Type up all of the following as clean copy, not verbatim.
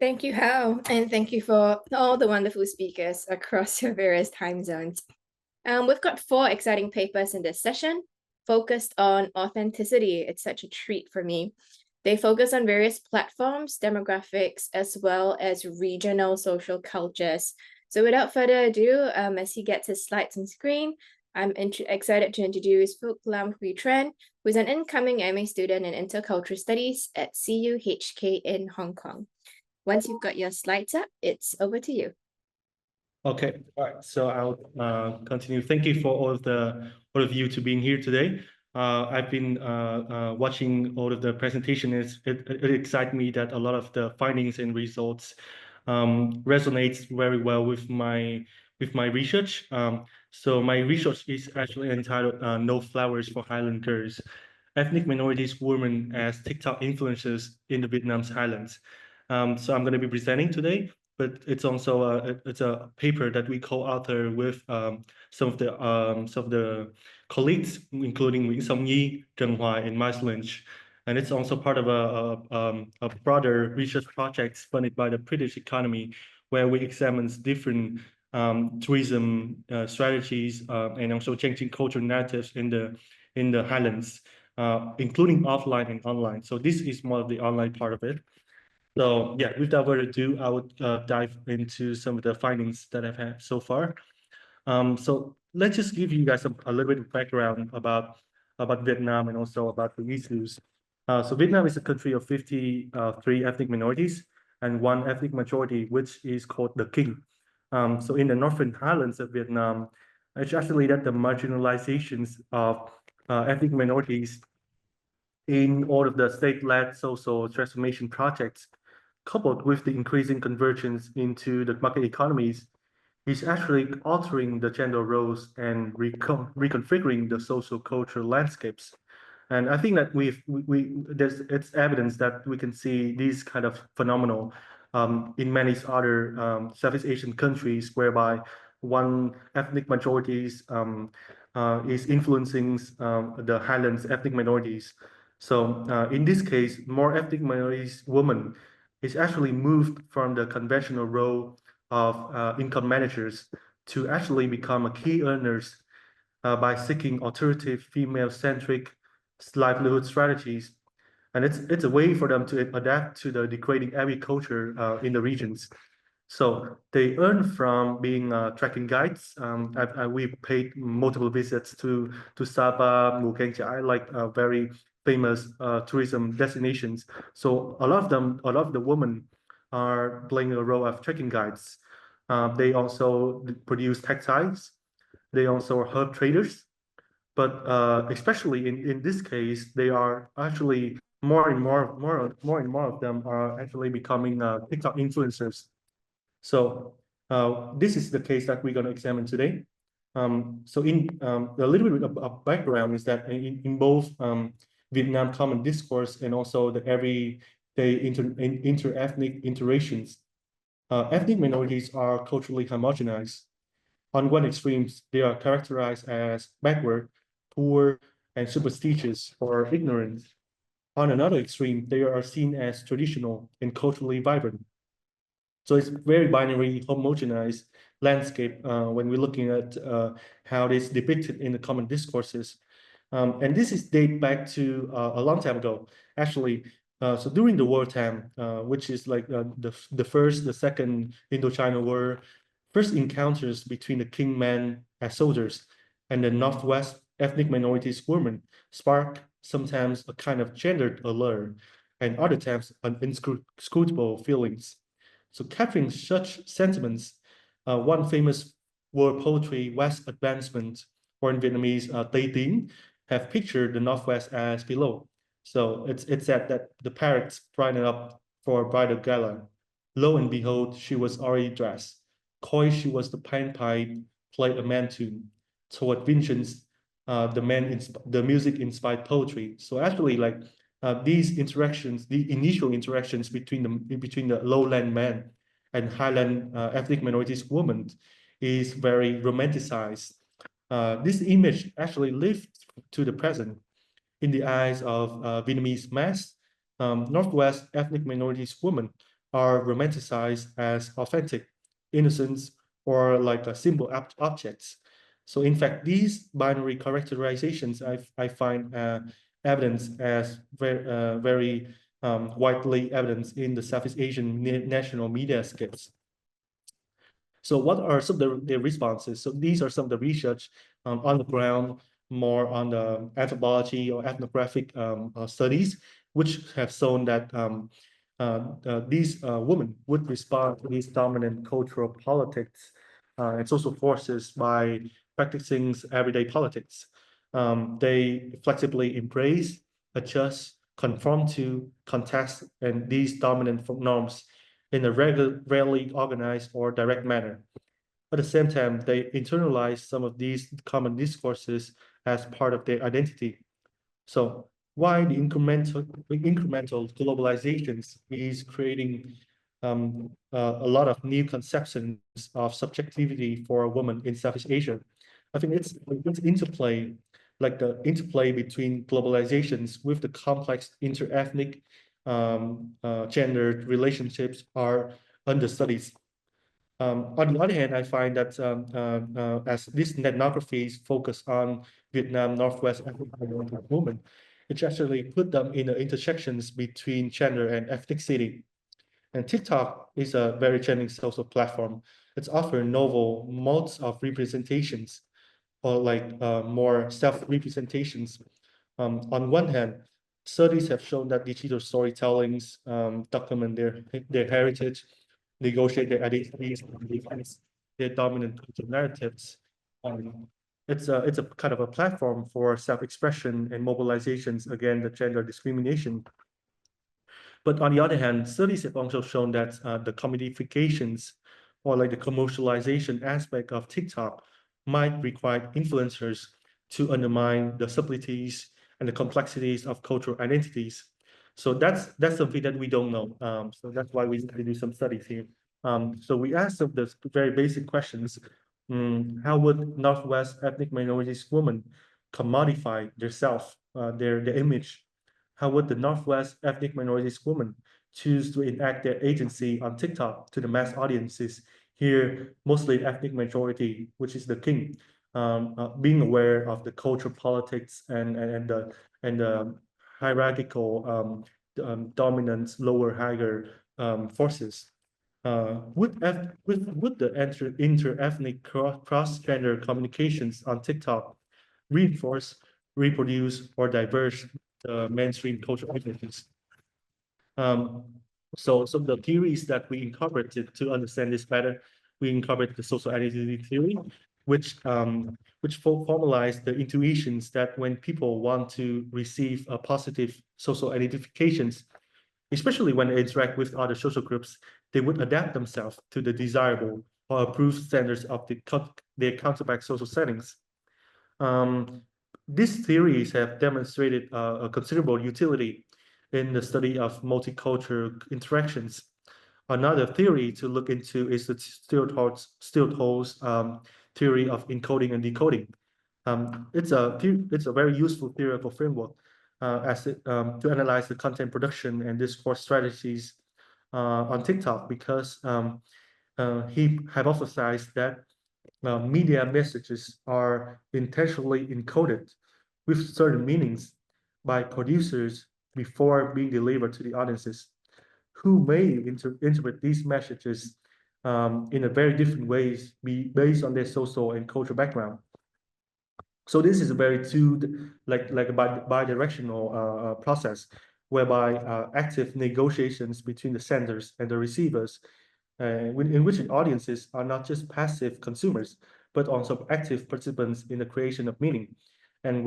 Thank you, Hao, and thank you for all the wonderful speakers across your various time zones. We've got 4 exciting papers in this session focused on authenticity. It's such a treat for me. They focus on various platforms, demographics, as well as regional social cultures. So without further ado, as he gets his slides on screen, I'm excited to introduce Phước Lâm Huy TRad N, who's an incoming MA student in Intercultural Studies at CUHK in Hong Kong. Once you've got your slides up, it's over to you. Okay, all right. So I'll continue. Thank you for all of you to being here today. I've been watching all of the presentations. It excites me that a lot of the findings and results resonates very well with my research. So my research is actually entitled "No Flowers for Highland Girls: Ethnic Minorities Women as TikTok Influencers in the Vietnam's Highlands." So I'm going to be presenting today, but it's also it's a paper that we co-author with some of the colleagues, including Nguyễn Song Nhi, Trần Hoài, and Miles Lynch. And it's also part of a broader research project funded by the British economy, where we examine different tourism strategies and also changing cultural narratives in the Highlands, including offline and online. So this is more of the online part of it. So yeah, without further ado, I would dive into some of the findings that I've had so far. So let's just give you guys a little bit of background about Vietnam and also about the issues. So Vietnam is a country of 53 ethnic minorities and 1 ethnic majority, which is called the King. So in the northern highlands of Vietnam, it's actually that the marginalizations of ethnic minorities in all of the state-led social transformation projects, coupled with the increasing convergence into the market economies, is actually altering the gender roles and reconfiguring the social cultural landscapes. And I think that it's evidence that we can see these kind of phenomenal in many other Southeast Asian countries, whereby one ethnic majorities is influencing the Highlands ethnic minorities. So in this case, more ethnic minorities women is actually moved from the conventional role of income managers to actually become a key earners by seeking alternative female-centric livelihood strategies. And it's a way for them to adapt to the degrading agriculture in the regions. So they earn from being trekking guides. We paid multiple visits to Sapa, Mù Cang Chải, like very famous tourism destinations. So a lot of the women are playing a role of trekking guides. They also produce textiles. They also are herb traders. But especially in this case, they are actually more and more of them are actually becoming TikTok influencers. So this is the case that we're going to examine today. So in a little bit of background is that in both Vietnam Common Discourse and also the everyday inter-ethnic interactions, ethnic minorities are culturally homogenized. On one extreme, they are characterized as backward, poor, and superstitious or ignorant. On another extreme, they are seen as traditional and culturally vibrant. So it's very binary, homogenized landscape when we're looking at how it is depicted in the common discourses. And this is date back to a long time ago, actually. So during the wartime, which is like the second Indochina War, first encounters between the kingmen as soldiers and the Northwest ethnic minorities women spark sometimes a kind of gendered allure and other times an inscrutable feelings. So capturing such sentiments, one famous war poetry, West Advancement, or in Vietnamese, Tây Tiến, have pictured the Northwest as below. So it's said that the parrots brightened up for a bridal gala. Lo and behold, she was already dressed. Coy she was the panpipe, played a man tune. Toward vengeance, the music inspired poetry. So actually, like these interactions, the initial interactions between the lowland man and highland ethnic minorities women is very romanticized. This image actually lived to the present in the eyes of Vietnamese mass Northwest ethnic minorities women are romanticized as authentic, innocent, or like a simple objects. So in fact, these binary characterizations I find evidence as very widely evidence in the Southeast Asian national media scapes. So what are some of the responses? So these are some of the research on the ground, more on the anthropology or ethnographic studies, which have shown that these women would respond to these dominant cultural politics and social forces by practicing everyday politics. They flexibly embrace, adjust, conform to, contest, and these dominant norms in a rarely organized or direct manner. At the same time, they internalize some of these common discourses as part of their identity. So why the incremental globalizations is creating a lot of new conceptions of subjectivity for a woman in Southeast Asia. I think it's interplay, like the interplay between globalizations with the complex inter-ethnic gendered relationships are under studies. On the other hand, I find that as this ethnographies focus on Vietnam Northwest African women, it actually put them in the intersections between gender and ethnicity. And TikTok is a very trending social platform. It's offering novel modes of representations or like more self-representations. On one hand, studies have shown that digital storytellings document their heritage, negotiate their identities, and defense their dominant cultural narratives. It's a kind of a platform for self-expression and mobilizations against the gender discrimination. But on the other hand, studies have also shown that the commodifications or like the commercialization aspect of TikTok might require influencers to undermine the subtleties and the complexities of cultural identities. So that's something that we don't know. So that's why we do some studies here. So we asked of the very basic questions. How would Northwest ethnic minorities women commodify themselves, their image? How would the Northwest ethnic minorities women choose to enact their agency on TikTok to the mass audiences here, mostly ethnic majority, which is the king, being aware of the cultural politics and the hierarchical dominance, lower, higher forces. Would the inter-ethnic cross-gender communications on TikTok reinforce, reproduce, or diverge the mainstream cultural images? So the theories that we incorporated to understand this better, we incorporated the social identity theory, which formalized the intuitions that when people want to receive a positive social identifications, especially when they interact with other social groups, they would adapt themselves to the desirable or approved standards of their counterpart social settings. These theories have demonstrated a considerable utility in the study of multicultural interactions. Another theory to look into is the Stillhold's theory of encoding and decoding. It's a very useful theoretical framework to analyze the content production and discourse strategies on TikTok, because he hypothesized that media messages are intentionally encoded with certain meanings by producers before being delivered to the audiences, who may interpret these messages in a very different ways based on their social and cultural background. So this is a very like a bi-directional process, whereby active negotiations between the senders and the receivers, in which the audiences are not just passive consumers, but also active participants in the creation of meaning. And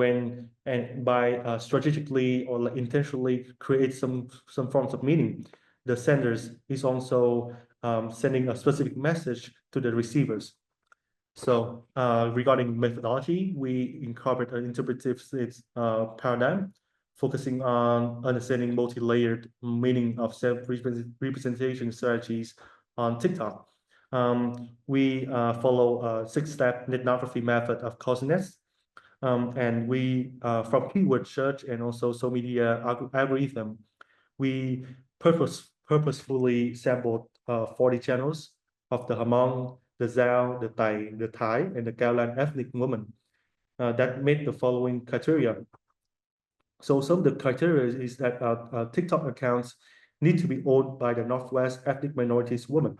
by strategically or like intentionally create some forms of meaning, the senders is also sending a specific message to the receivers. So regarding methodology, we incorporate an interpretive paradigm, focusing on understanding multi-layered meaning of self-representation strategies on TikTok. We follow a 6-step ethnography method of coordinates, and we from keyword search and also social media algorithm, we purposefully sampled 40 channels of the Hmong, the Dao, the Thai, and the Gaulan ethnic women that met the following criteria. So some of the criteria is that TikTok accounts need to be owned by the Northwest ethnic minorities women.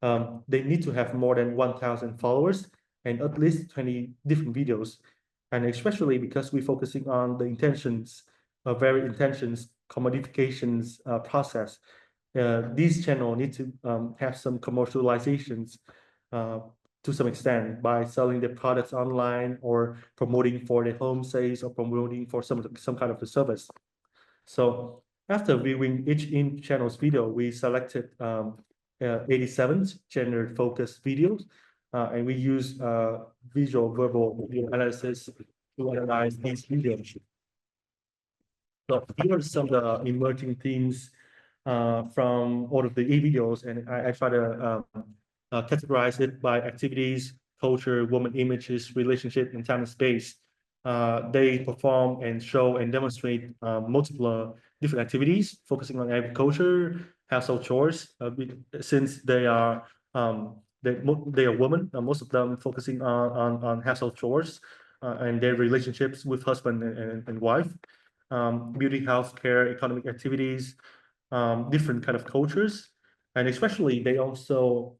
They need to have more than 1,000 followers and at least 20 different videos. And especially because we're focusing on the intentions, very intentions, commodifications process. These channels need to have some commercializations to some extent by selling their products online or promoting for their home sales or promoting for some kind of the service. So after viewing each in-channel's video, we selected 87 gender-focused videos, and we use visual verbal video analysis to analyze these videos. So here are some of the emerging themes from all of the e-videos, and I try to categorize it by activities, culture, woman images, relationship, and time and space. They perform and show and demonstrate multiple different activities, focusing on agriculture, household chores. Since they are women, most of them focusing on household chores and their relationships with husband and wife. Beauty, health care, economic activities, different kind of cultures. And especially they also,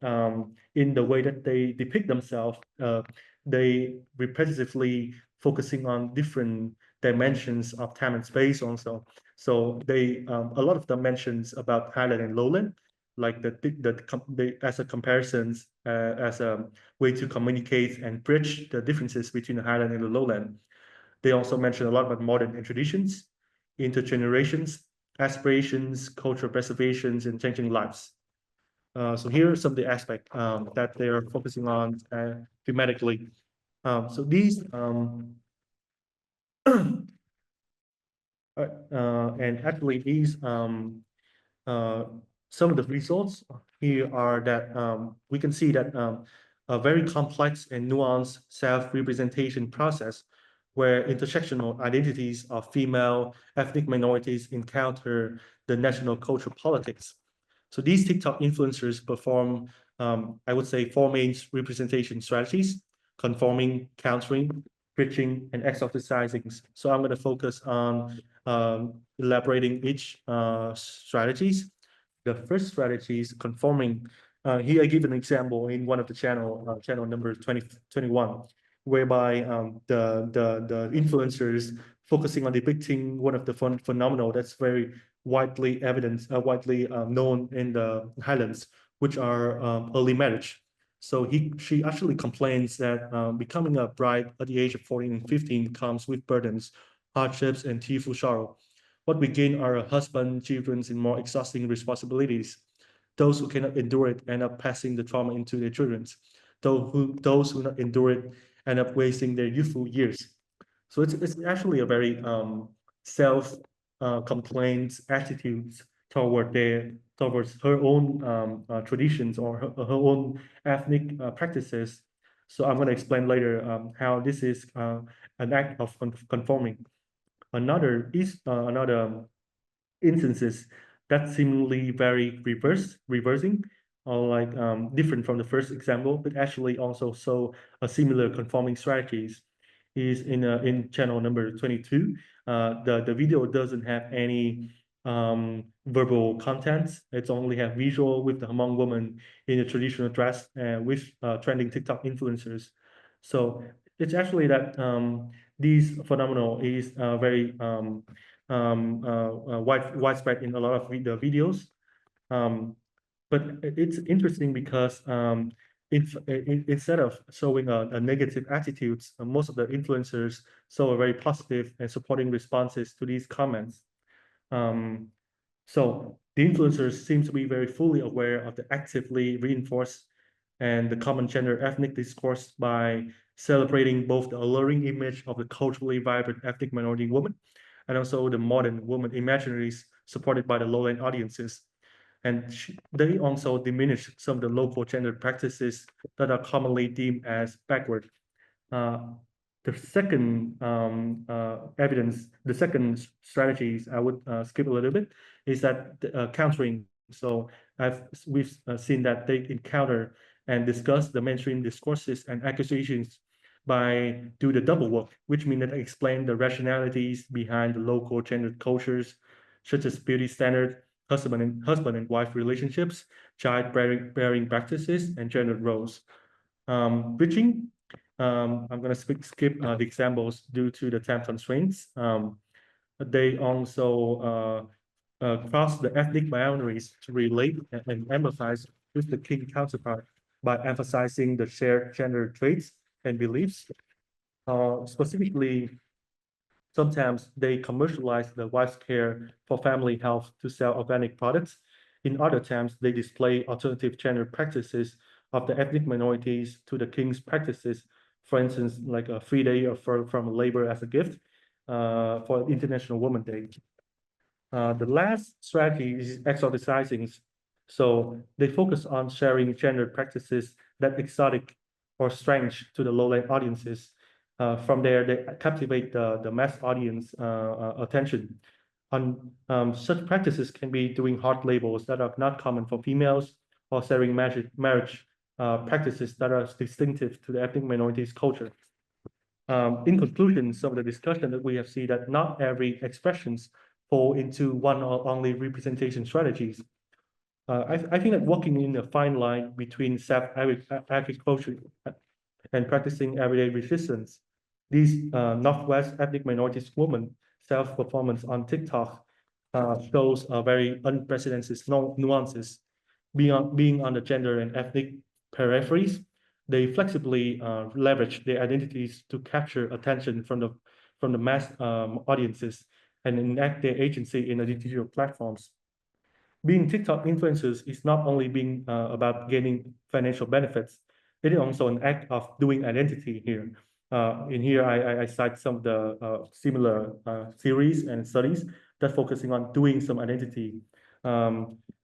in the way that they depict themselves, they repetitively focusing on different dimensions of time and space also. So they, a lot of them mentions about highland and lowland, like as a comparisons, as a way to communicate and bridge the differences between the highland and the lowland. They also mention a lot about modern and traditions, intergenerations, aspirations, cultural preservations, and changing lives. So here are some of the aspects that they are focusing on thematically. So these, and actually these, some of the results here are that we can see that a very complex and nuanced self-representation process where intersectional identities of female ethnic minorities encounter the national cultural politics. So these TikTok influencers perform, I would say, 4 main representation strategies: conforming, countering, bridging, and exoticizing. So I'm going to focus on elaborating each strategies. The first strategy is conforming. Here I give an example in one of the channel number 2021, whereby the influencers focusing on depicting one of the phenomenal that's very widely widely known in the Highlands, which are early marriage. So she actually complains that becoming a bride at the age of 14 and 15 comes with burdens, hardships, and tearful sorrow. What we gain are a husband, children, and more exhausting responsibilities. Those who cannot endure it end up passing the trauma into their children. Those who not endure it end up wasting their youthful years. So it's actually a very self complaints attitudes towards her own traditions or her own ethnic practices. So I'm going to explain later how this is an act of conforming. Another instances that seemingly very reversing, or like different from the first example, but actually also show a similar conforming strategies is in channel number 22. The video doesn't have any verbal contents. It's only have visual with the Hmong woman in a traditional dress with trending TikTok influencers. So it's actually that these phenomenon is very widespread in a lot of the videos. But it's interesting because instead of showing a negative attitudes, most of the influencers show a very positive and supporting responses to these comments. So the influencers seem to be very fully aware of the actively reinforced and the common gender ethnic discourse by celebrating both the alluring image of the culturally vibrant ethnic minority woman and also the modern woman imaginaries supported by the lowland audiences. And they also diminish some of the local gender practices that are commonly deemed as backward. The second evidence, the second strategies I would skip a little bit, is that countering So we've seen that they encounter and discuss the mainstream discourses and accusations by do the double work, which means that they explain the rationalities behind the local gendered cultures, such as beauty standard, husband and wife relationships, child-bearing practices, and gender roles. Bridging, I'm going to skip the examples due to the time constraints. They also cross the ethnic boundaries to relate and empathize with the king counterpart by emphasizing the shared gender traits and beliefs. Specifically, sometimes they commercialize the wife's care for family health to sell organic products. In other times, they display alternative gender practices of the ethnic minorities to the king's practices. For instance, like a free day from labor as a gift for International Women's Day. The last strategy is exoticizing. So they focus on sharing gender practices that exotic or strange to the lowland audiences. From there, they captivate the mass audience attention. Such practices can be doing hard labels that are not common for females, or sharing marriage practices that are distinctive to the ethnic minorities culture. In conclusion, some of the discussion that we have seen that not every expressions fall into one or only representation strategies. I think that walking in a fine line between self-agriculture and practicing everyday resistance, these Northwest ethnic minorities women self-performance on TikTok shows very unprecedented nuances. Being on the gender and ethnic peripheries, they flexibly leverage their identities to capture attention from the mass audiences and enact their agency in the digital platforms. Being TikTok influencers is not only being about gaining financial benefits, it is also an act of doing identity here. In here, I cite some of the similar series and studies that focusing on doing some identity,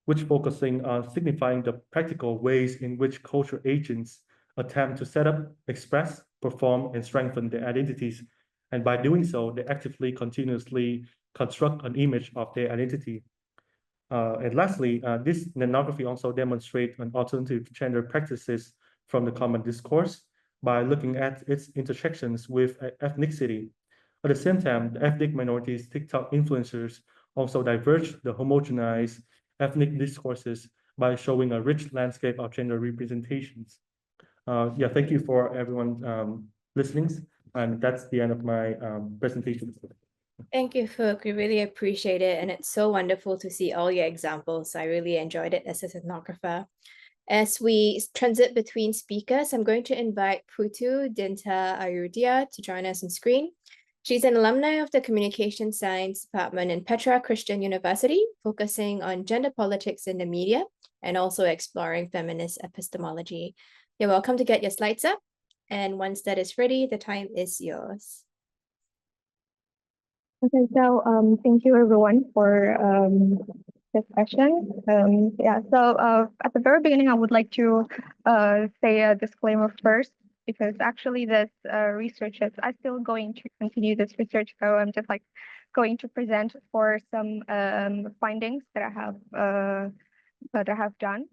which focusing on signifying the practical ways in which culture agents attempt to set up, express, perform, and strengthen their identities. And by doing so, they actively, continuously construct an image of their identity. And lastly, this ethnography also demonstrates an alternative gender practices from the common discourse by looking at its intersections with ethnicity. At the same time, the ethnic minorities TikTok influencers also diverge the homogenized ethnic discourses by showing a rich landscape of gender representations. Yeah, thank you for everyone listening. And that's the end of my presentation. Thank you, Phước. We really appreciate it. And it's so wonderful to see all your examples. I really enjoyed it as an ethnographer. As we transit between speakers, I'm going to invite Putu, Dinda, AYUDIA to join us on screen. She's an alumni of the Communication Science Department in Petra Christian University, focusing on gender politics in the media and also exploring feminist epistemology. You're welcome to get your slides up. And once that is ready, the time is yours. Okay, so thank you everyone for this session. So at the very beginning, I would like to say a disclaimer first, because actually this research is, I'm still going to continue this research, so I'm just like going to present for some findings that I have done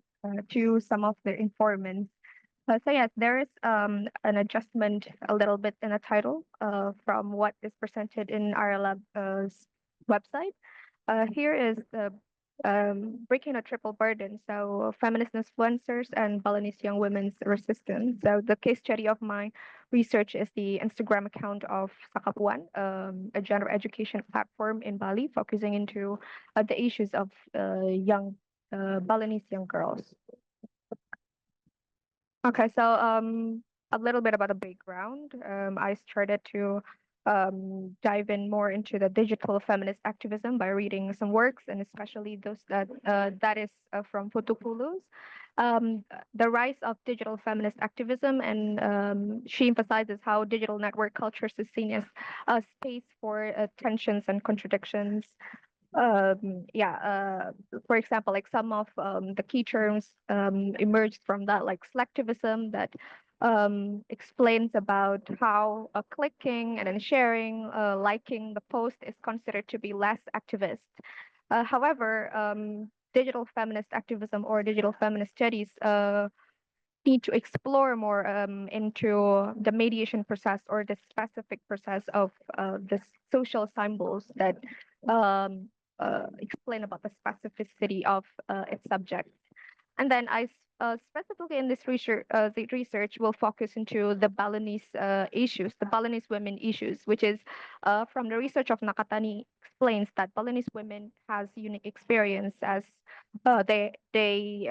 to some of the informants. So yes, there is an adjustment a little bit in the title from what is presented in IERLab's website. Here is the breaking a triple burden, so feminist influencers and Balinese young women's resistance. So the case study of my research is the Instagram account of Sakapuan, a gender education platform in Bali, focusing into the issues of young Balinese young girls. Okay, so a little bit about the background. I started to dive in more into the digital feminist activism by reading some works, and especially those that is from Putu. The rise of digital feminist activism, and she emphasizes how digital network cultures is seen as a space for tensions and contradictions. For example, like some of the key terms emerged from that, like selectivism, that explains about how clicking and then sharing, liking the post is considered to be less activist. However, digital feminist activism or digital feminist studies need to explore more into the mediation process or the specific process of the social symbols that explain about the specificity of its subject. And then specifically in this research, the research will focus into the Balinese issues, the Balinese women issues, which is from the research of Nakatani explains that Balinese women has unique experience as they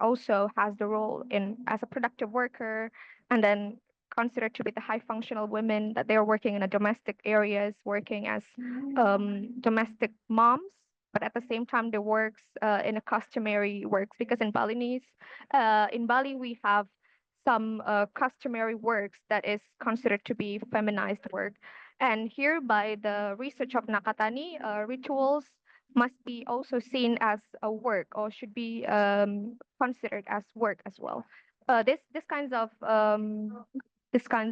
also has the role in as a productive worker, and then considered to be the high functional women that they are working in a domestic areas, working as domestic moms, but at the same time they works in a customary works, because in Balinese, in Bali we have some customary works that is considered to be feminized work. And here by the research of Nakatani, rituals must be also seen as a work or should be considered as work as well. This kinds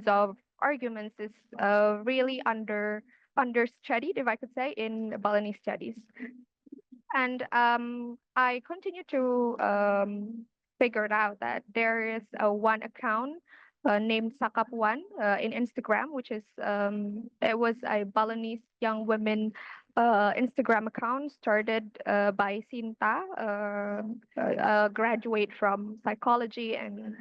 of arguments is really under studied, if I could say, in Balinese studies. And I continue to figure it out that there is one account named Sakapuan in Instagram, which is it was a Balinese young women Instagram account started by Sinta, a graduate from psychology, and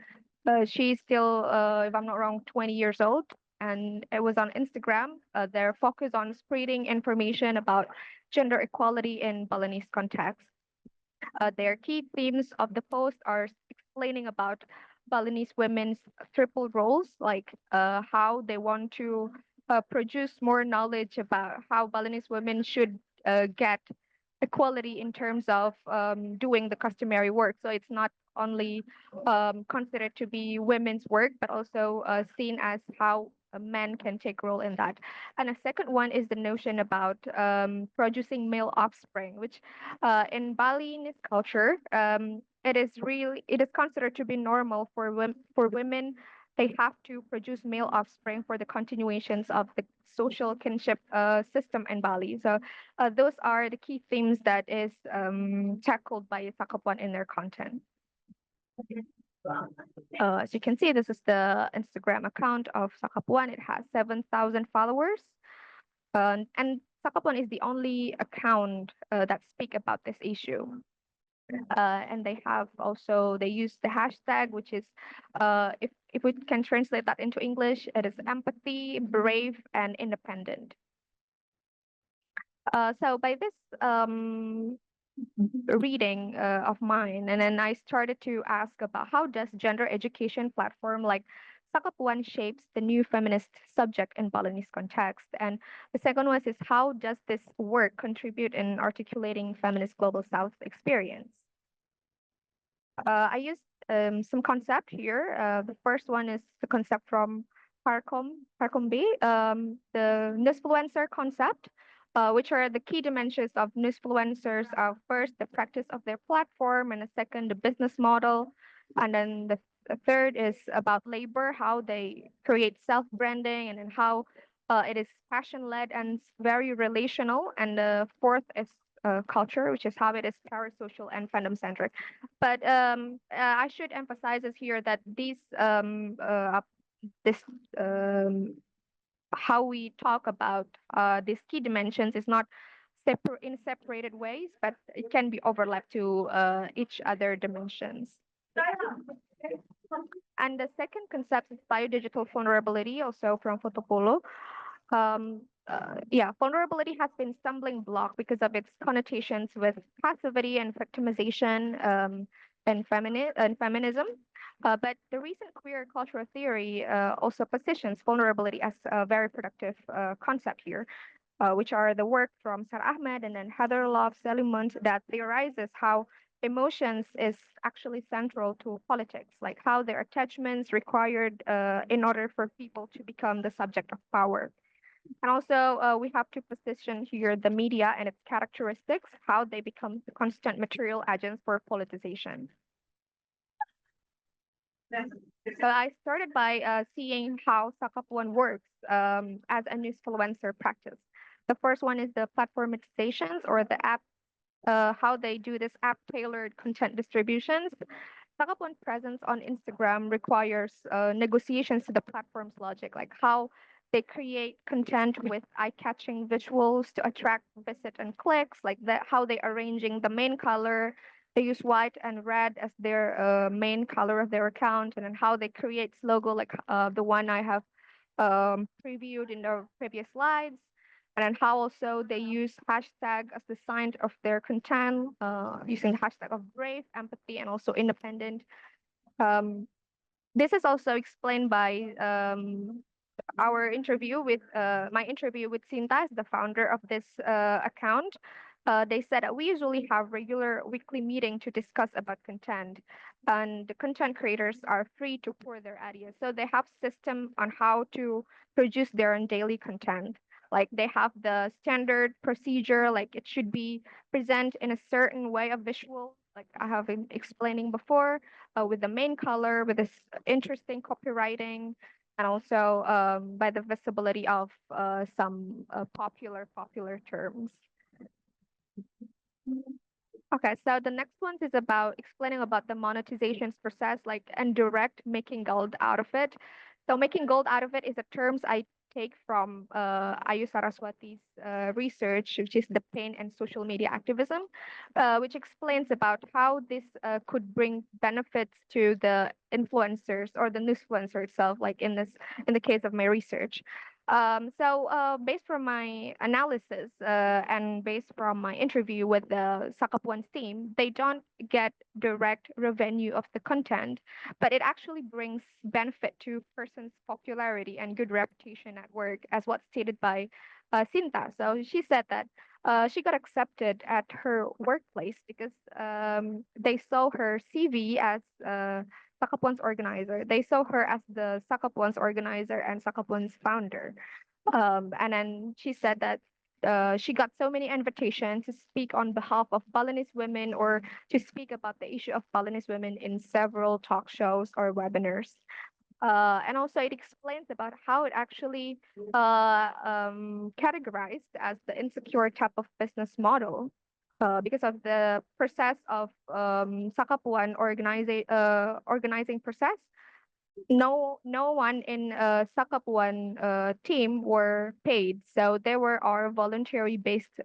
she's still, if I'm not wrong, 20 years old. And it was on Instagram. Their focus on spreading information about gender equality in Balinese context. Their key themes of the post are explaining about Balinese women's triple roles, like how they want to produce more knowledge about how Balinese women should get equality in terms of doing the customary work. So it's not only considered to be women's work, but also seen as how a man can take role in that. And a second one is the notion about producing male offspring, which in Balinese culture, it is considered to be normal for women. They have to produce male offspring for the continuations of the social kinship system in Bali. So those are the key themes that is tackled by Sakapuan in their content. As you can see, this is the Instagram account of Sakapuan. It has 7,000 followers. And Sakapuan is the only account that speak about this issue. And they have also, they use the hashtag, which is, if we can translate that into English, it is empathy, brave, and independent. So by this reading of mine, and then I started to ask about how does gender education platform like Sakapuan shapes the new feminist subject in Balinese context. And the second one is how does this work contribute in articulating feminist global South experience? I used some concept here. The first one is the concept from Harcom B, the newsfluencer concept, which are the key dimensions of newsfluencers. First, the practice of their platform, and the second, the business model. And then the third is about labor, how they create self-branding, and then how it is passion-led and very relational. And the fourth is culture, which is how it is parasocial and fandom-centric. But I should emphasize is here that these how we talk about these key dimensions is not in separated ways, but it can be overlapped to each other dimensions. And the second concept is biodigital vulnerability, also from Fotopolo. Vulnerability has been stumbling block because of its connotations with passivity and victimization and feminism. But the recent queer cultural theory also positions vulnerability as a very productive concept here, which are the work from Sarah Ahmed and then Heather Love Selimont that theorizes how emotions is actually central to politics, like how their attachments required in order for people to become the subject of power. And also, we have to position here the media and its characteristics, how they become the constant material agents for politicization. So I started by seeing how Sakapuan works as a newsfluencer practice. The first one is the platformizations or the app how they do this app-tailored content distributions. Sakapuan presence on Instagram requires negotiations to the platform's logic, like how they create content with eye-catching visuals to attract visit and clicks, like that, how they arranging the main color. They use white and red as their main color of their account, and then how they create logo, like the one I have previewed in the previous slides, and then how also they use hashtag as the sign of their content, using the hashtag of brave, empathy, and also independent. This is also explained by our interview with my interview with Sintas, the founder of this account. They said that we usually have regular weekly meeting to discuss about content, and the content creators are free to pour their ideas. So they have system on how to produce their own daily content. Like they have the standard procedure, like it should be present in a certain way of visual, like I have been explaining before, with the main color, with this interesting copywriting, and also by the visibility of some popular terms. Okay, so the next one is about explaining about the monetizations process, like and direct making gold out of it. So making gold out of it is a terms I take from Ayu Saraswati's research, which is the pain and social media activism, which explains about how this could bring benefits to the influencers or the newsfluencer itself, like in the case of my research. Based from my analysis and based from my interview with the Sakapuan's team, they don't get direct revenue of the content, but it actually brings benefit to person's popularity and good reputation at work, as what's stated by Sinta. So she said that she got accepted at her workplace because they saw her CV as Sakapuan's organizer. They saw her as the Sakapuan's organizer and Sakapuan's founder. And then she said that she got so many invitations to speak on behalf of Balinese women or to speak about the issue of Balinese women in several talk shows or webinars. And also it explains about how it actually categorized as the insecure type of business model because of the process of Sakapuan organizing process. No one in Sakapuan team were paid, so they were our voluntary based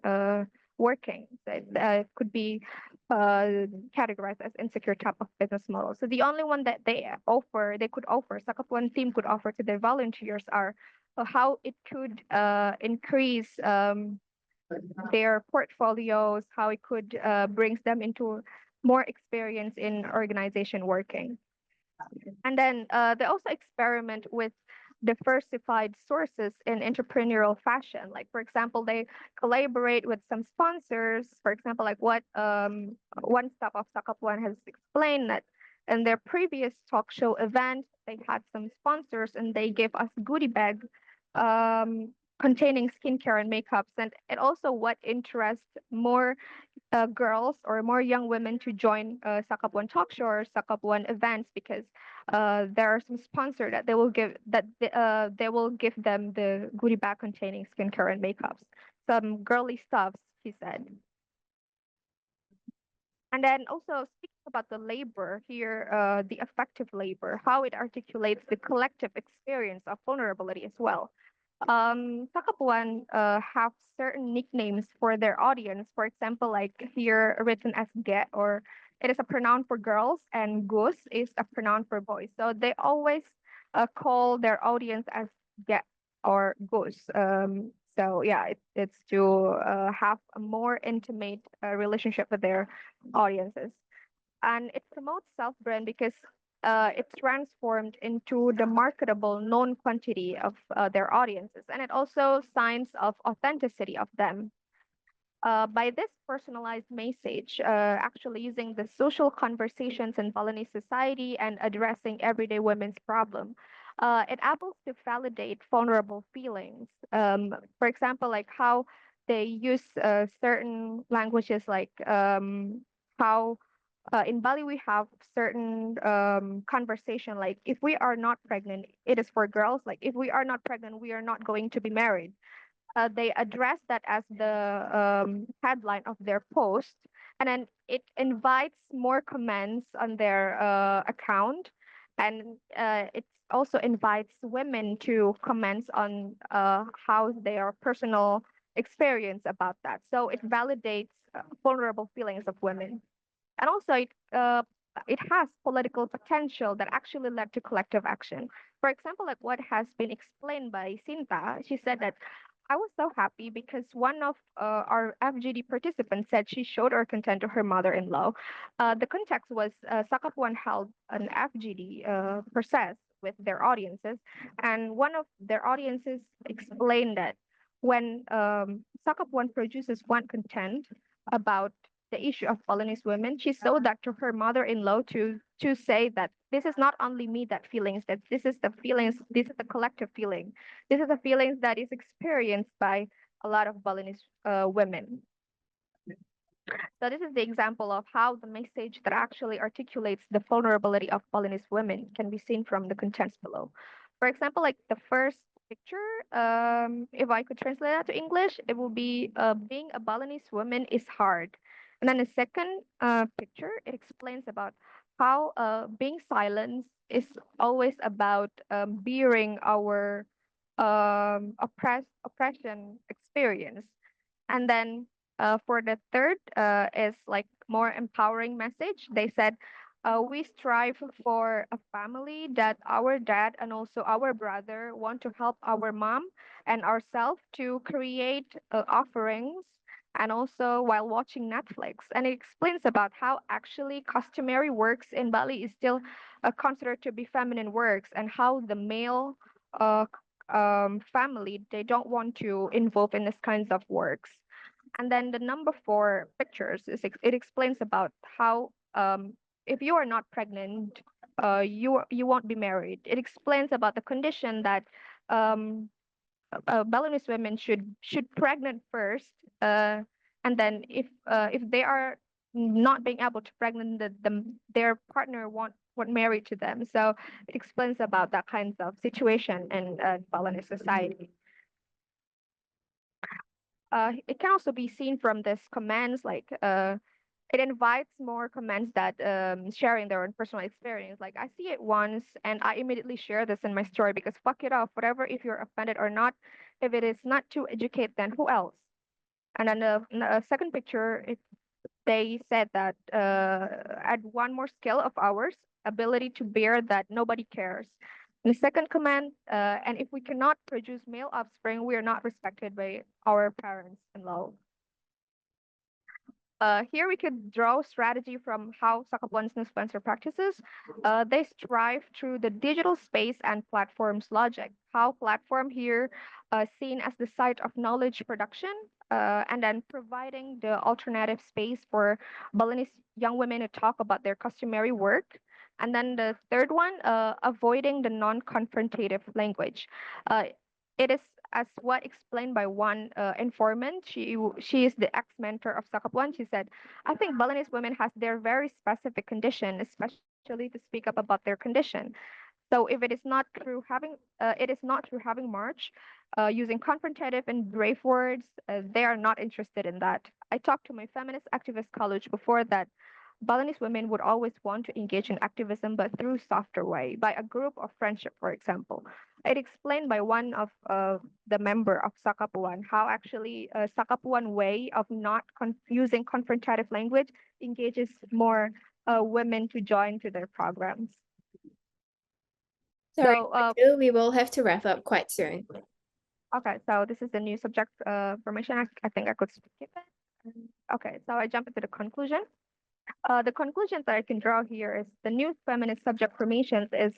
working. So it could be categorized as insecure type of business model. So the only one that they could offer, Sakapuan team could offer to their volunteers are how it could increase their portfolios, how it could brings them into more experience in organization working. And then they also experiment with diversified sources in entrepreneurial fashion. Like, for example, they collaborate with some sponsors. For example, like what One Stop of Sakapuan has explained that in their previous talk show event, they had some sponsors and they gave us goodie bag containing skincare and makeups. And it also what interests more girls or more young women to join Sakapuan talk show or Sakapuan events because there are some sponsor that they will give they will give them the goodie bag containing skincare and makeups, some girly stuffs, she said. And then also speaking about the labor here, the effective labor, how it articulates the collective experience of vulnerability as well. Sakapuan have certain nicknames for their audience. For example, like here written as get, or it is a pronoun for girls, and gus is a pronoun for boys. So they always call their audience as get or gus. So yeah, it's to have a more intimate relationship with their audiences. And it promotes self-brand because it's transformed into the marketable known quantity of their audiences. And it also signs of authenticity of them. By this personalized message, actually using the social conversations in Balinese society and addressing everyday women's problem, it able to validate vulnerable feelings. For example, like how they use certain languages, like how in Bali we have certain conversation, like if we are not pregnant, it is for girls. Like if we are not pregnant, we are not going to be married. they address that as the headline of their post, and then it invites more comments on their account, and it also invites women to comment on how their personal experience about that. So it validates vulnerable feelings of women, and also it has political potential that actually led to collective action. For example, like what has been explained by Sinta, she said that I was so happy because one of our FGD participants said she showed her content to her mother-in-law. The context was Sakapuan held an FGD process with their audiences, and one of their audiences explained that when Sakapuan produces one content about the issue of Balinese women, she showed that to her mother-in-law to say that this is not only me that feelings, that this is the feelings, this is the collective feeling. This is the feelings that is experienced by a lot of Balinese women. So this is the example of how the message that actually articulates the vulnerability of Balinese women can be seen from the contents below. For example, like the first picture, if I could translate that to English, it will be being a Balinese woman is hard. And then the second picture, it explains about how being silent is always about bearing our oppression experience. And then for the third is like more empowering message. They said, we strive for a family that our dad and also our brother want to help our mom and ourselves to create offerings and also while watching Netflix. And it explains about how actually customary works in Bali is still considered to be feminine works, and how the male family, they don't want to involve in this kinds of works. And then the number 4 pictures is it explains about how if you are not pregnant, you won't be married. It explains about the condition that Balinese women should pregnant first, and then if they are not being able to pregnant, their partner won't marry to them. So it explains about that kinds of situation in Balinese society. It can also be seen from this comments, like it invites more comments that sharing their own personal experience. Like I see it once and I immediately share this in my story because fuck it off, whatever, if you're offended or not, if it is not to educate, then who else? And then the second picture, they said that add one more skill of ours, ability to bear that nobody cares. The second comment, and if we cannot produce male offspring, we are not respected by our parents-in-law. Here we could draw strategy from how Sakapuan's influencer practices. They strive through the digital space and platforms logic. How platform here seen as the site of knowledge production, and then providing the alternative space for Balinese young women to talk about their customary work. And then the third one, avoiding the non-confrontative language. It is as what explained by one informant. She is the ex-mentor of Sakapuan. She said, I think Balinese women has their very specific condition, especially to speak up about their condition. So if it is not through having march, using confrontative and brave words, they are not interested in that. I talked to my feminist activist college before that Balinese women would always want to engage in activism, but through softer way, by a group of friendship, for example. It explained by one of the member of Sakapuan how actually Sakapuan way of not using confrontative language engages more women to join to their programs. Sorry, So we will have to wrap up quite soon. okay, so this is the new subject formation. I think I could skip it. Okay, so I jump into the conclusion. The conclusions that I can draw here is the new feminist subject formations is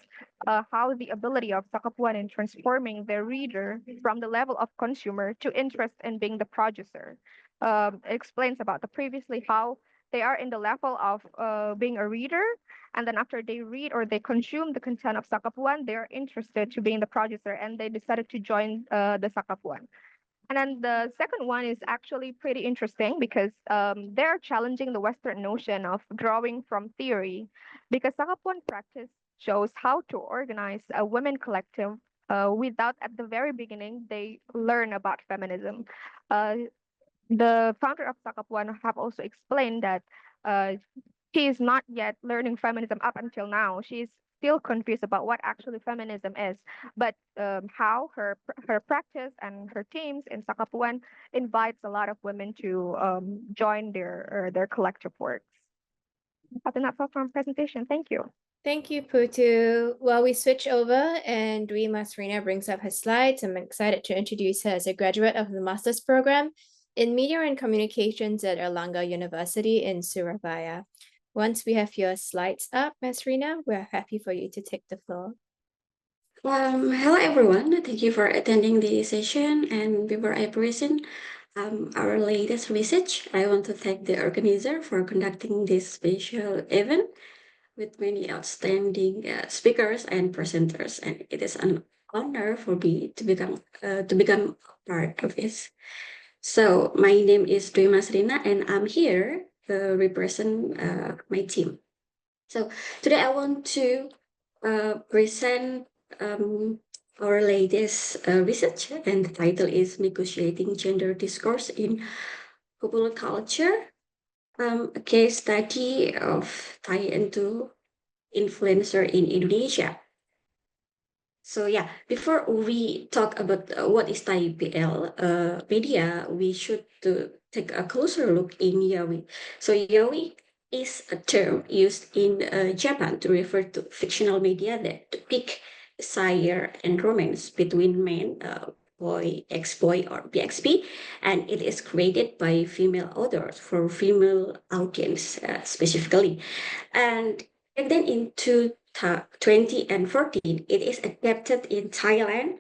how the ability of Sakapuan in transforming their reader from the level of consumer to interest in being the producer. It explains about the previously how they are in the level of being a reader, and then after they read or they consume the content of Sakapuan, they are interested to being the producer, and they decided to join the Sakapuan. And then the second one is actually pretty interesting because they're challenging the Western notion of drawing from theory, because Sakapuan practice shows how to organize a women collective without at the very beginning they learn about feminism. The founder of Sakapuan have also explained that she is not yet learning feminism up until now. She's still confused about what actually feminism is, but how her practice and her teams in Sakapuan invites a lot of women to join their collective works. I think that's all from presentation. Thank you. Thank you, Putu. While we switch over and MASRINA brings up her slides, I'm excited to introduce her as a graduate of the master's program in Media and Communications at Erlangga University in Surabaya. Once we have your slides up, MASRINA, we're happy for you to take the floor. Hello everyone, thank you for attending the session, and before I present our latest research, I want to thank the organizer for conducting this special event with many outstanding speakers and presenters, and it is an honor for me to become part of this. So my name is MASRINA, and I'm here to represent my team. So today I want to present our latest research, and the title is Negotiating Gender Discourse in Popular Culture, a case study of Enthu influencer in Indonesia. So yeah, before we talk about what is Thai BL media, we should take a closer look in yaoi. So yaoi is a term used in Japan to refer to fictional media that depict desire and romance between men, boy, ex-boy, or BXB, and it is created by female authors for female audience specifically. And then in 2014, it is adapted in Thailand,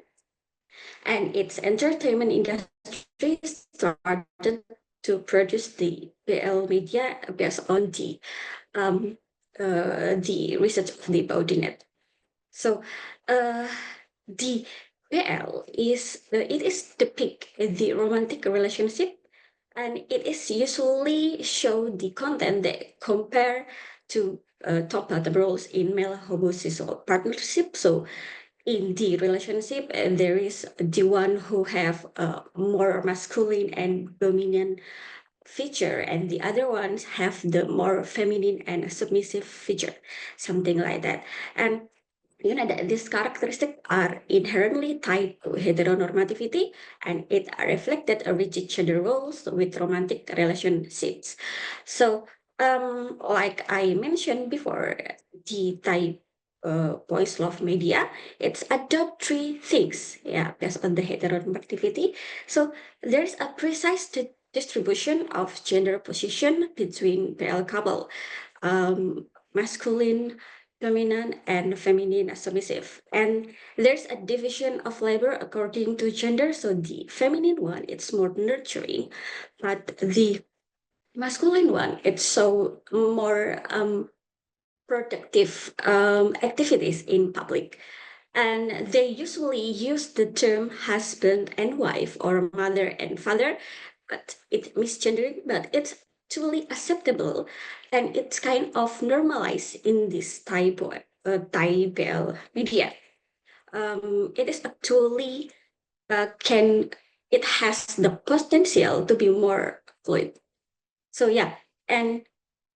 and its entertainment industry started to produce the BL media based on the research of the Baudinet. So the BL is depict the romantic relationship, and it is usually show the content that compare to top bottom roles in male homosexual partnership. So in the relationship, there is the one who have a more masculine and dominant feature, and the other ones have the more feminine and submissive feature, something like that. And you know that these characteristics are inherently tied to heteronormativity, and it reflected a rigid gender roles with romantic relationships. So, like I mentioned before, the Thai boys love media, it's adopt three things, yeah, based on the heteronormativity. So there's a precise distribution of gender position between PL couple, masculine dominant and feminine submissive, and there's a division of labor according to gender. So the feminine one, it's more nurturing, but the masculine one, it's so more productive activities in public. And they usually use the term husband and wife or mother and father, but it's misgendering, but it's truly acceptable, and it's kind of normalized in this Thai BL media. It is actually it has the potential to be more fluid. So yeah, and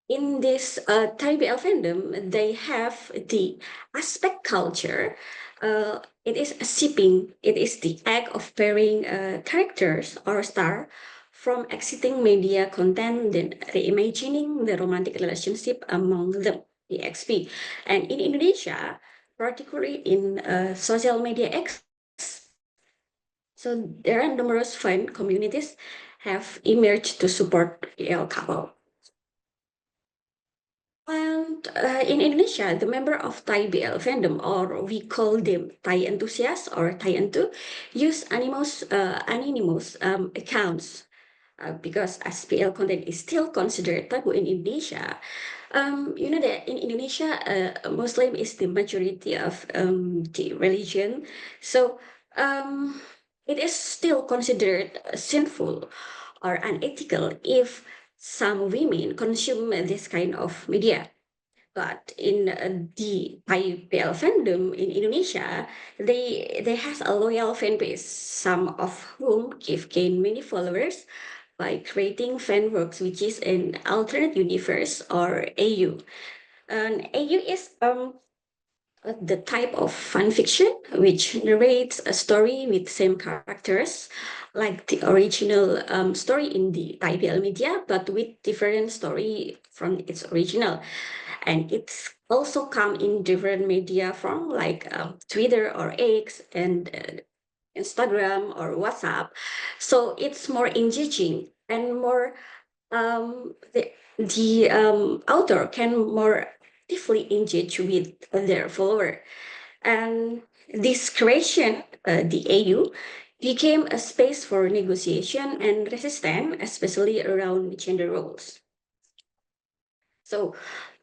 in this Thai BL fandom, they have the aspect culture. It is a shipping. It is the act of pairing characters or star from existing media content, then reimagining the romantic relationship among them, the XP. And in Indonesia, particularly in social media X, so there are numerous fan communities have emerged to support BL couple. And in Indonesia, the member of Thai BL fandom, or we call them Thai enthusiasts or Thai Enthu, use anonymous accounts because as BL content is still considered taboo in Indonesia. You know that in Indonesia, Muslim is the majority of the religion, so it is still considered sinful or unethical if some women consume this kind of media. But in the Thai PL fandom in Indonesia, they have a loyal fan base, some of whom gain many followers by creating fan works, which is an alternate universe or AU. And AU is the type of fan fiction which narrates a story with same characters like the original story in the Thai PL media, but with different story from its original. And it's also come in different media from like Twitter or X and Instagram or WhatsApp. So it's more engaging and more the author can more actively engage with their follower. And this creation, the AU, became a space for negotiation and resistance, especially around gender roles. So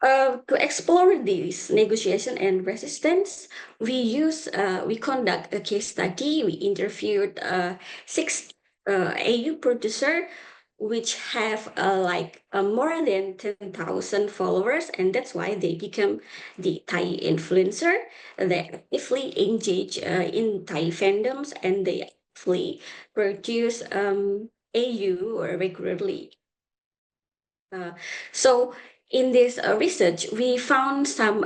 to explore this negotiation and resistance, we conduct a case study. We interviewed 6 AU producer which have more than 10,000 followers, and that's why they become the Thai influencer. They actively engage in Thai fandoms, and they actively produce AU regularly. So in this research, we found some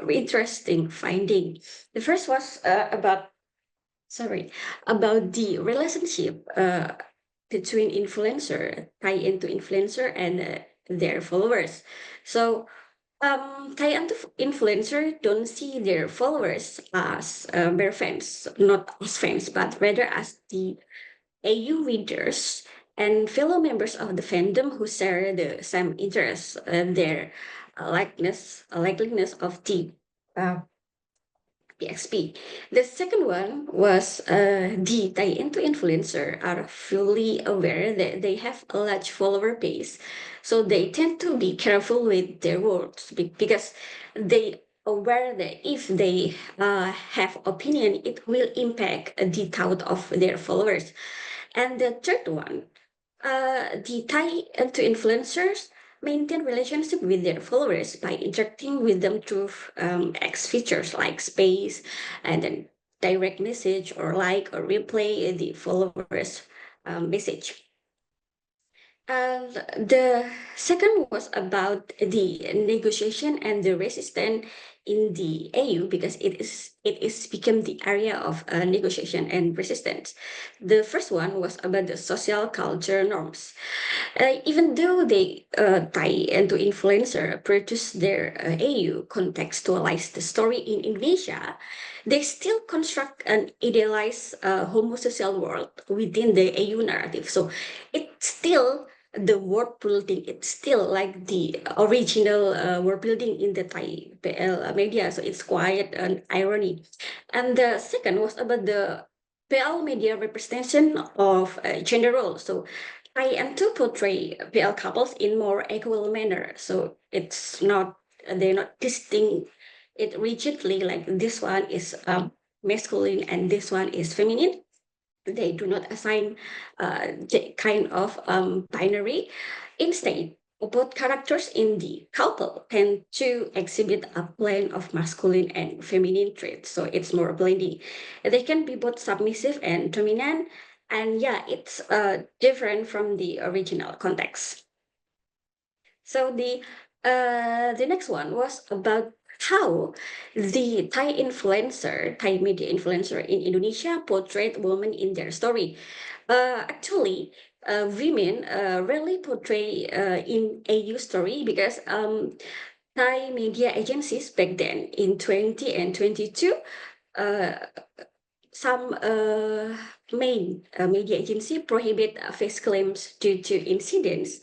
interesting finding. The first was about the relationship between Thai influencer and their followers. So Thai influencer don't see their followers as their fans, not as fans, but rather as the AU readers and fellow members of the fandom who share the same interests and their likeliness of the PXP. The second one was the Thai influencer are fully aware that they have a large follower base, so they tend to be careful with their words because they aware that if they have opinion, it will impact the thought of their followers. And the third one, the Thai influencers maintain relationship with their followers by interacting with them through X features like space and then direct message or like or replay the followers message. And the second was about the negotiation and the resistance in the AU because it is become the area of negotiation and resistance. The first one was about the social culture norms. Even though they Thai into influencer produce their AU contextualize the story in Indonesia, they still construct an idealized homosocial world within the AU narrative. So it's still the word building, it's still like the original word building in the Thai PL media. So it's quite an irony. And the second was about the PL media representation of gender roles. So I am to portray PL couples in more equal manner. So it's not, they're not distinct it rigidly like this one is masculine and this one is feminine. They do not assign the kind of binary. Instead, both characters in the couple tend to exhibit a blend of masculine and feminine traits. So it's more blending. They can be both submissive and dominant. And yeah, it's different from the original context. So the next one was about how the Thai media influencer in Indonesia portrayed women in their story. Actually, women rarely portray in AU story because Thai media agencies back then in 20 and 22, some main media agency prohibit face claims due to incidents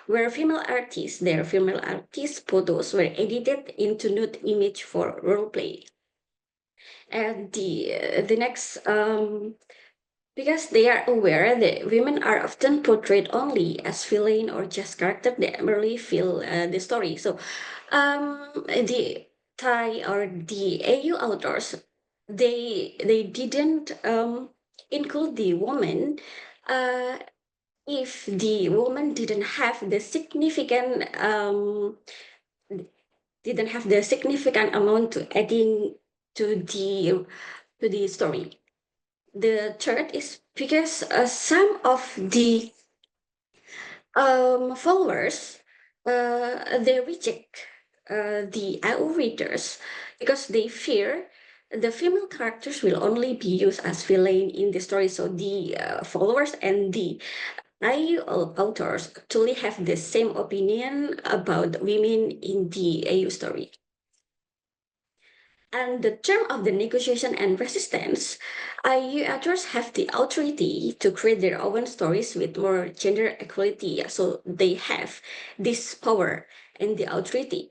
where their female artists' photos were edited into nude image for role play. And the next, because they are aware that women are often portrayed only as villain or just character that merely fill the story. So the Thai or the AU authors, they didn't include the woman if the woman didn't have the significant didn't have the significant amount to adding to the story. The third is because some of the followers they reject the IO readers because they fear the female characters will only be used as villain in the story. So the followers and the IU authors actually have the same opinion about women in the AU story. And the term of the negotiation and resistance, IU authors have the authority to create their own stories with more gender equality. So they have this power and the authority.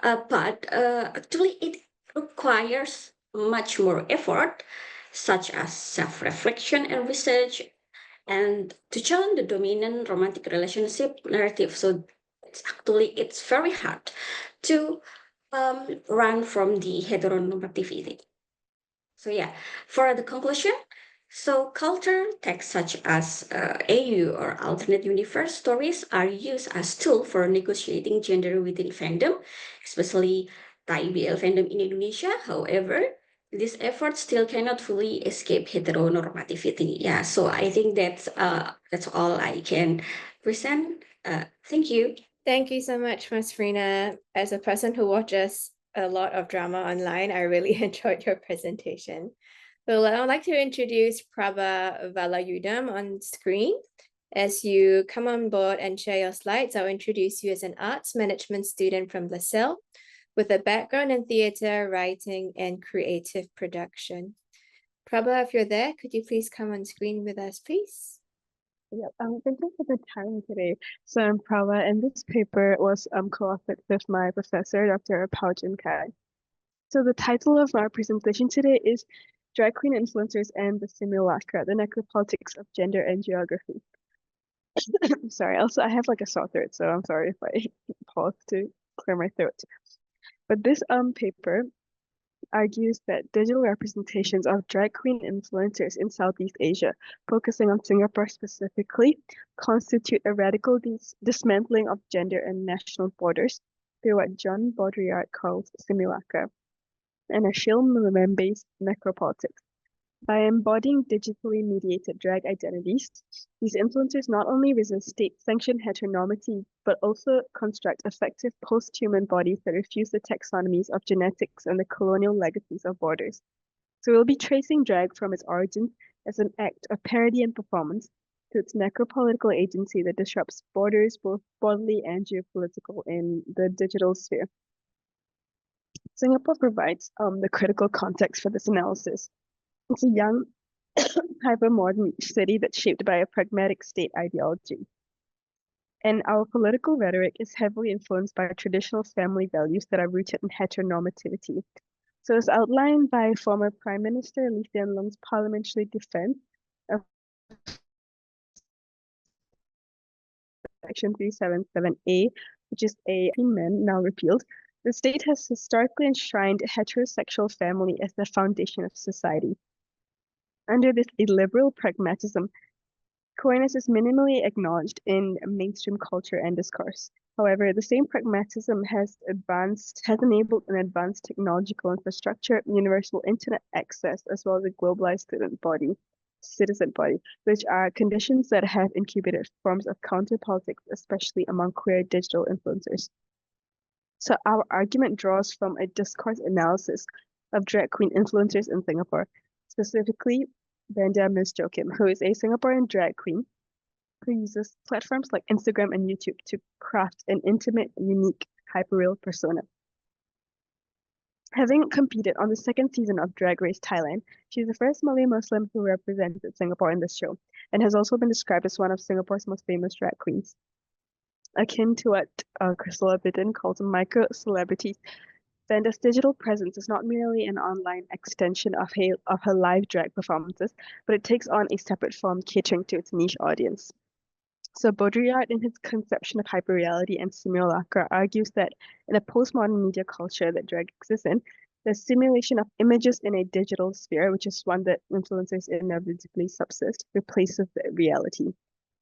But actually, it requires much more effort, such as self-reflection and research, and to challenge the dominant romantic relationship narrative. So it's very hard to run from the heteronormativity. So yeah, for the conclusion, so culture texts such as AU or alternate universe stories are used as tool for negotiating gender within fandom, especially Thai BL fandom in Indonesia. However, this effort still cannot fully escape heteronormativity. Yeah, so I think that's all I can present. Thank you. Thank you so much, MASRINA. As a person who watches a lot of drama online, I really enjoyed your presentation. So I'd like to introduce Praba VELAYUDHAM on screen. As you come on board and share your slides, I'll introduce you as an arts management student from LaSalle with a background in theatre, writing, and creative production. Praba, if you're there, could you please come on screen with us, please? Yep, thank you for the time today. So I'm Praba, and this paper was co-authored with my professor, Dr. Padjadjaran. So the title of our presentation today is Drag Queen Influencers and the Simulacra, the Necropolitics of Gender and Geography. Sorry, also I have like a sore throat, so I'm sorry if I pause to clear my throat. But this paper argues that digital representations of drag queen influencers in Southeast Asia, focusing on Singapore specifically, constitute a radical dismantling of gender and national borders through what John Baudrillard calls simulacra, and a shil-based necropolitics. By embodying digitally mediated drag identities, these influencers not only resist state-sanctioned heteronormity, but also construct effective post-human bodies that refuse the taxonomies of genetics and the colonial legacies of borders. So we'll be tracing drag from its origins as an act of parody and performance to its necropolitical agency that disrupts borders, both bodily and geopolitical, in the digital sphere. Singapore provides the critical context for this analysis. It's a young, hyper-modern city that's shaped by a pragmatic state ideology. And our political rhetoric is heavily influenced by traditional family values that are rooted in heteronormativity. So as outlined by former Prime Minister Lee Hsien Loong's parliamentary defense of Section 377A, which is a men now repealed, the state has historically enshrined heterosexual family as the foundation of society. Under this illiberal pragmatism, queerness is minimally acknowledged in mainstream culture and discourse. However, the same pragmatism has enabled an advanced technological infrastructure, universal internet access, as well as a globalized citizen body, which are conditions that have incubated forms of counter-politics, especially among queer digital influencers. So our argument draws from a discourse analysis of drag queen influencers in Singapore, specifically Dinda Ms. Joachim, who is a Singaporean drag queen who uses platforms like Instagram and YouTube to craft an intimate, unique, hyperreal persona. Having competed on the second season of Drag Race Thailand, she's the first Malay Muslim who represented Singapore in this show, and has also been described as one of Singapore's most famous drag queens. Akin to what Crystal Abidin calls micro-celebrities, Dinda's digital presence is not merely an online extension of her live drag performances, but it takes on a separate form catering to its niche audience. So Baudrillard, in his conception of hyperreality and simulacra, argues that in a postmodern media culture that drag exists in, the simulation of images in a digital sphere, which is one that influencers inevitably subsist, replaces the reality.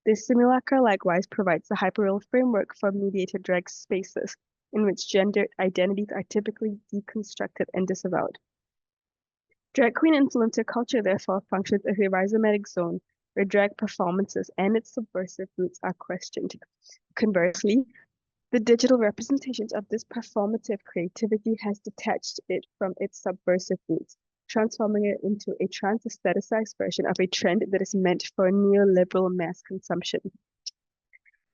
This simulacra likewise provides the hyperreal framework for mediated drag spaces, in which gendered identities are typically deconstructed and disavowed. Drag queen influencer culture therefore functions as a rhizomatic zone where drag performances and its subversive roots are questioned. Conversely, the digital representations of this performative creativity has detached it from its subversive roots, transforming it into a trans-aestheticized version of a trend that is meant for neoliberal mass consumption.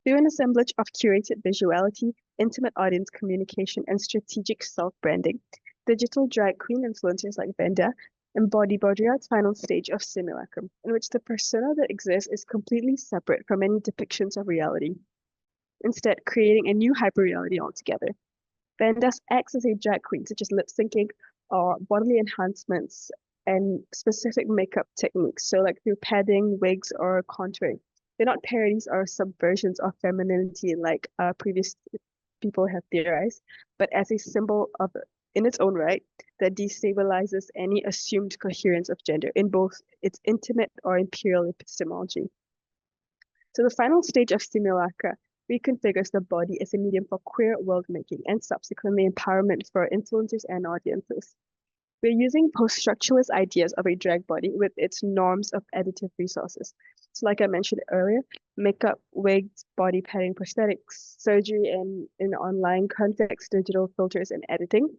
Through an assemblage of curated visuality, intimate audience communication, and strategic self-branding, digital drag queen influencers like Dinda embody Baudrillard's final stage of simulacrum, in which the persona that exists is completely separate from any depictions of reality, instead creating a new hyperreality altogether. Dinda acts as a drag queen, such as lip syncing or bodily enhancements and specific makeup techniques, so like through padding, wigs, or contouring. They're not parodies or subversions of femininity like previous people have theorized, but as a symbol of, in its own right, that destabilizes any assumed coherence of gender in both its intimate or imperial epistemology. So the final stage of Simulacra reconfigures the body as a medium for queer world-making and subsequently empowerment for influencers and audiences. We're using post-structuralist ideas of a drag body with its norms of additive resources. So like I mentioned earlier, makeup, wigs, body padding, prosthetics, surgery, and in online context, digital filters and editing.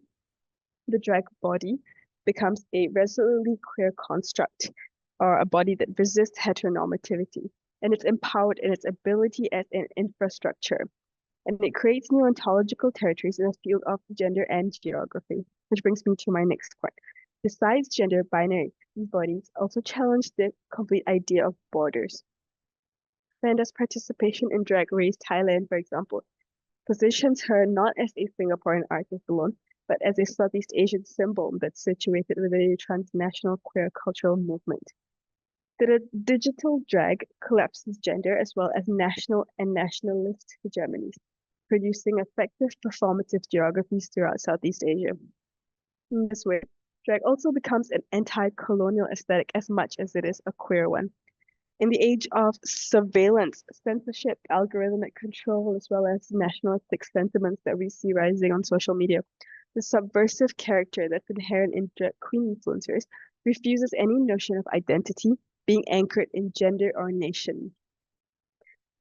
The drag body becomes a resolutely queer construct, or a body that resists heteronormativity, and it's empowered in its ability as an infrastructure. And it creates new ontological territories in the field of gender and geography, which brings me to my next point. Besides gender binary, these bodies also challenge the complete idea of borders. Dinda's participation in Drag Race Thailand, for example, positions her not as a Singaporean artist alone, but as a Southeast Asian symbol that's situated within a transnational queer cultural movement. The digital drag collapses gender as well as national and nationalist hegemonies, producing effective performative geographies throughout Southeast Asia. In this way, drag also becomes an anti-colonial aesthetic as much as it is a queer one. In the age of surveillance, censorship, algorithmic control, as well as nationalistic sentiments that we see rising on social media, the subversive character that's inherent in drag queen influencers refuses any notion of identity being anchored in gender or nation.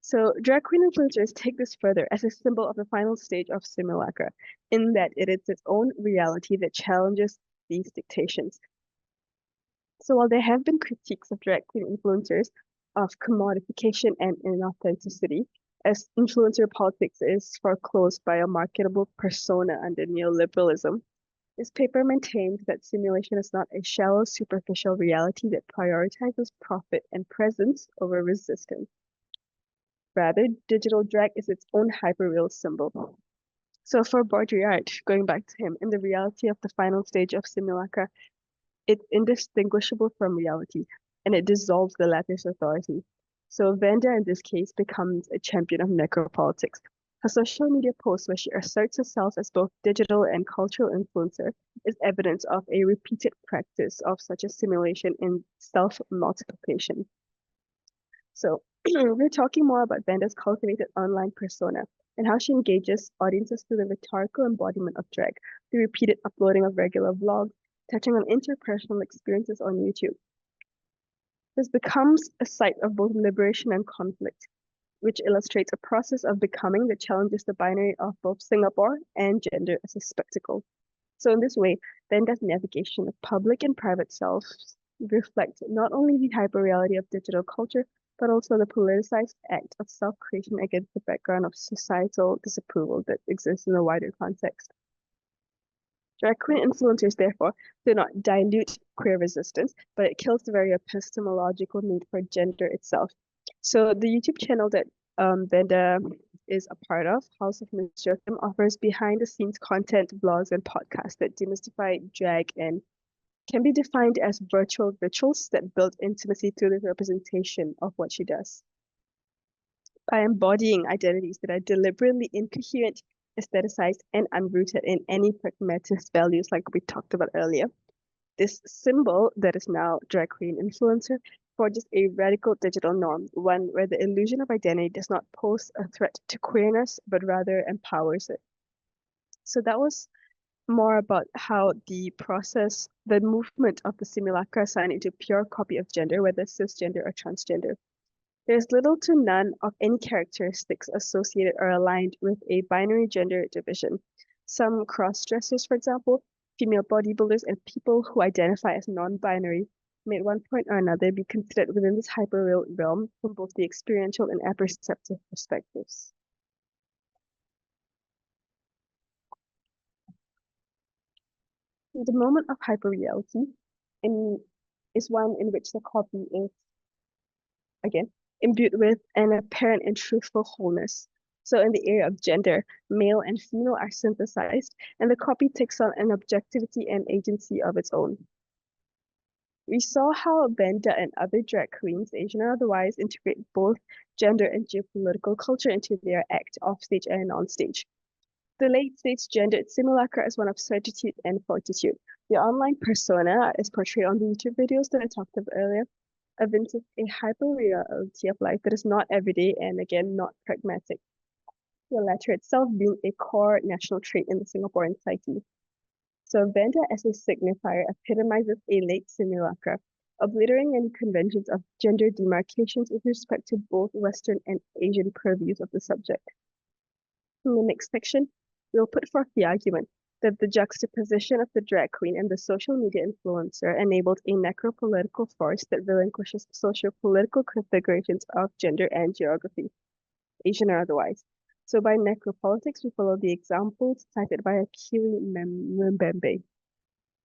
So drag queen influencers take this further as a symbol of the final stage of Simulacra, in that it is its own reality that challenges these dictations. So while there have been critiques of drag queen influencers of commodification and inauthenticity, as influencer politics is foreclosed by a marketable persona under neoliberalism, this paper maintains that simulation is not a shallow, superficial reality that prioritizes profit and presence over resistance. Rather, digital drag is its own hyperreal symbol. So for Baudrillard, going back to him, in the reality of the final stage of Simulacra, it's indistinguishable from reality, and it dissolves the latter's authority. So Dinda, in this case, becomes a champion of necropolitics. Her social media post where she asserts herself as both digital and cultural influencer is evidence of a repeated practice of such a simulation in self-multiplication. So we're talking more about Dinda's cultivated online persona and how she engages audiences through the rhetorical embodiment of drag, the repeated uploading of regular vlogs, touching on interpersonal experiences on YouTube. This becomes a site of both liberation and conflict, which illustrates a process of becoming that challenges the binary of both Singapore and gender as a spectacle. So in this way, Dinda's navigation of public and private selves reflects not only the hyperreality of digital culture, but also the politicized act of self-creation against the background of societal disapproval that exists in a wider context. Drag queen influencers, therefore, do not dilute queer resistance, but it kills the very epistemological need for gender itself. So the YouTube channel that Dinda is a part of, House of Mr. offers behind-the-scenes content, blogs, and podcasts that demystify drag and can be defined as virtual rituals that build intimacy through the representation of what she does. By embodying identities that are deliberately incoherent, aestheticized, and unrooted in any pragmatist values like we talked about earlier, this symbol that is now drag queen influencer forges a radical digital norm, one where the illusion of identity does not pose a threat to queerness, but rather empowers it. So that was more about how the movement of the simulacra assigned into pure copy of gender, whether cisgender or transgender. There's little to none of any characteristics associated or aligned with a binary gender division. Some cross-dressers, for example, female bodybuilders and people who identify as non-binary may at one point or another be considered within this hyperreal realm from both the experiential and apperceptive perspectives. The moment of hyperreality is one in which the copy is, again, imbued with an apparent and truthful wholeness. So in the area of gender, male and female are synthesized, and the copy takes on an objectivity and agency of its own. We saw how Dinda and other drag queens, Asian or otherwise, integrate both gender and geopolitical culture into their act offstage and onstage. The late-stage gendered simulacra is one of certitude and fortitude. The online persona is portrayed on the YouTube videos that I talked about earlier, evinces a hyper-reality of life that is not everyday and, again, not pragmatic. The latter itself being a core national trait in the Singaporean psyche. So Dinda as a signifier epitomizes a late simulacra, obliterating any conventions of gender demarcations with respect to both Western and Asian purviews of the subject. In the next section, we'll put forth the argument that the juxtaposition of the drag queen and the social media influencer enabled a necropolitical force that relinquishes socio-political configurations of gender and geography, Asian or otherwise. So by necropolitics, we follow the examples cited by Akili Mbembe,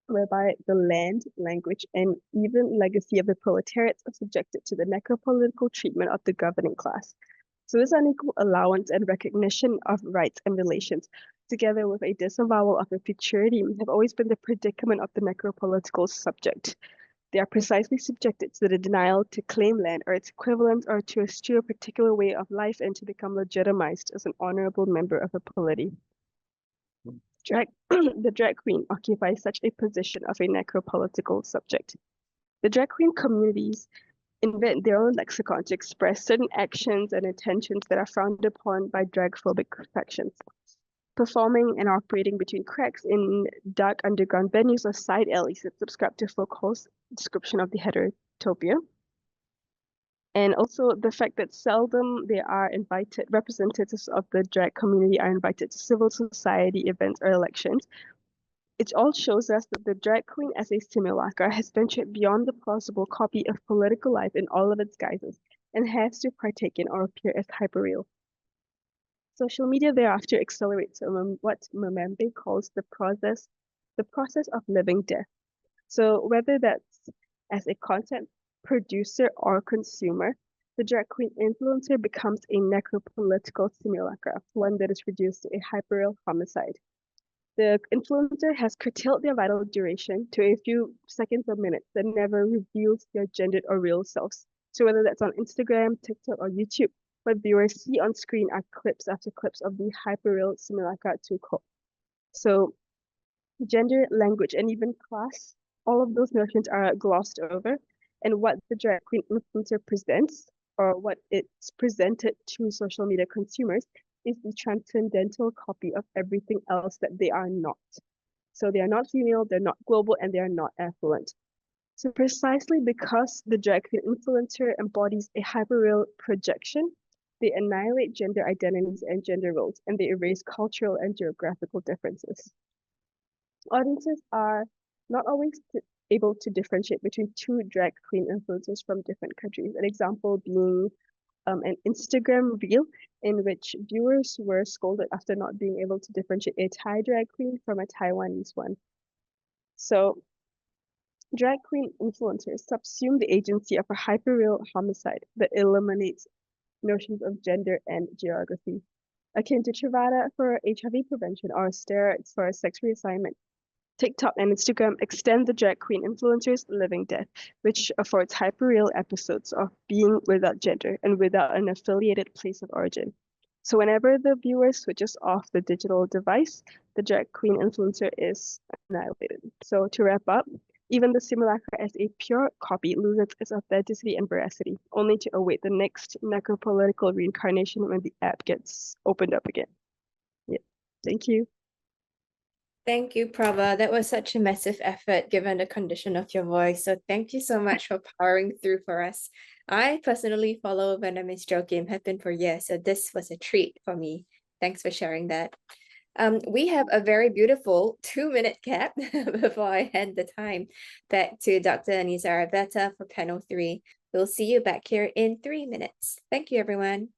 whereby the land, language, and even legacy of the proletariats are subjected to the necropolitical treatment of the governing class. So this unequal allowance and recognition of rights and relations, together with a disavowal of the futurity, have always been the predicament of the necropolitical subject. They are precisely subjected to the denial to claim land or its equivalent, or to eschew a particular way of life and to become legitimized as an honorable member of a polity. The drag queen occupies such a position of a necropolitical subject. The drag queen communities invent their own lexicon to express certain actions and intentions that are frowned upon by drag-phobic factions. Performing and operating between cracks in dark underground venues or side alleys that subscribe to Foucault's description of the heterotopia. And also the fact that seldom they are invited, representatives of the drag community are invited to civil society events or elections. It all shows us that the drag queen as a simulacra has ventured beyond the plausible copy of political life in all of its guises and has to partake in or appear as hyperreal. Social media thereafter accelerates what Mbembe calls the process of living death. So whether that's as a content producer or consumer, the drag queen influencer becomes a necropolitical simulacra, one that is reduced to a hyperreal homicide. The influencer has curtailed their vital duration to a few seconds or minutes that never reveals their gendered or real selves. So whether that's on Instagram, TikTok, or YouTube, what viewers see on screen are clips after clips of the hyperreal simulacra to cope. So gender, language, and even class, all of those notions are glossed over, and what the drag queen influencer presents, or what it's presented to social media consumers, is the transcendental copy of everything else that they are not. So they are not female, they're not global, and they are not affluent. So precisely because the drag queen influencer embodies a hyperreal projection, they annihilate gender identities and gender roles, and they erase cultural and geographical differences. Audiences are not always able to differentiate between two drag queen influencers from different countries. An example being an Instagram reel in which viewers were scolded after not being able to differentiate a Thai drag queen from a Taiwanese one. So drag queen influencers subsume the agency of a hyperreal homicide that eliminates notions of gender and geography, akin to Truvada for HIV prevention or steroids for sex reassignment. TikTok and Instagram extend the drag queen influencers' living death, which affords hyperreal episodes of being without gender and without an affiliated place of origin. So whenever the viewer switches off the digital device, the drag queen influencer is annihilated. So to wrap up, even the simulacra as a pure copy loses its authenticity and veracity, only to await the next necropolitical reincarnation when the app gets opened up again. Yeah, thank you. Thank you, Praba. That was such a massive effort given the condition of your voice. So thank you so much for powering through for us. I personally follow Vietnamese joke game, have been for years, so this was a treat for me. Thanks for sharing that. We have a very beautiful 2-minute cap before I hand the time back to Dr. Anisa Arveta for panel 3. We'll see you back here in 3 minutes. Thank you, everyone.